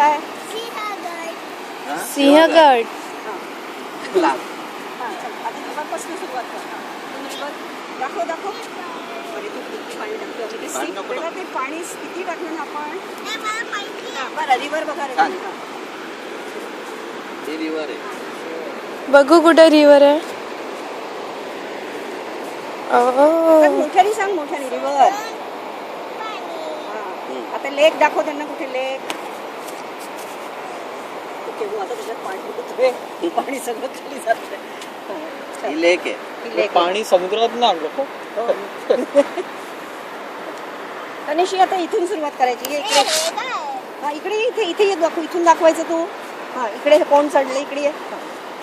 काय? सिंहगड. आता रिव्हरपासून सुरुवात कर. रिव्हर दाखव दाखव. अरे तू किती पाणी टाकतो. ते पाणी किती टाकलं ना आपण. बरं रिव्हर बघा. हे रिव्हर आहे. बघू कुठे रिव्हर आहे. मोठ्याने सांग. मोठ्याने रिव्हर. आता लेक दाखव त्यांना. कुठे लेक. आता त्याच्यात पाणी पाणी सगळं खाली जात. ही लेक आहे. पाणी समुद्रात ना आणलं. तनिषी आता इथून सुरुवात करायची. इकडे हा इकडे इथे इथे ये दाखव. इथून दाखवायचं तू. हा इकडे कोण चढलं. इकडे ये.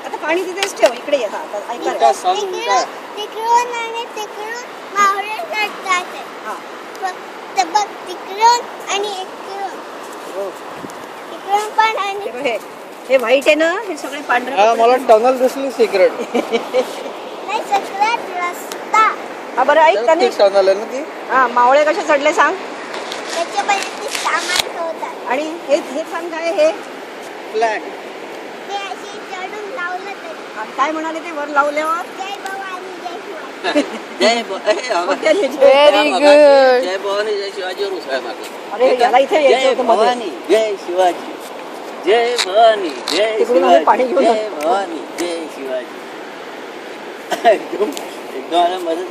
आता पाणी तिथेच ठेव. इकडे ये. हा आता ऐका. तिकडून आणि तिकडून मावळे चढतात. हा बघ तिकडून आणि इकडून पण. आणि हे व्हाईट आहे ना. हे सगळे पांढरे. मला टनल दिसली सिक्रेट. नाही सगळ्यात रस्ता. हा बरं ऐक तनिष. टनल आहे ना ती. हा मावळे कसे चढले सांग. त्याच्यामध्ये ते सामान ठेवतात. आणि हे सांग काय. हे फ्लॅग. ते अशी चढून लावलं तरी. काय म्हणाले ते वर लावल्यावर. जय भवानी जय शिवाजी. Very good. जय भवानी जय शिवाजी और उसका मागे. अरे याला इथे यायचं होतं मध्ये. भवानी जय शिवाजी. जय भवानी जय तिकडून आम्ही पाणी शिवाजी. घेऊन जय भवानी जय शिवाजी. एकदम मदत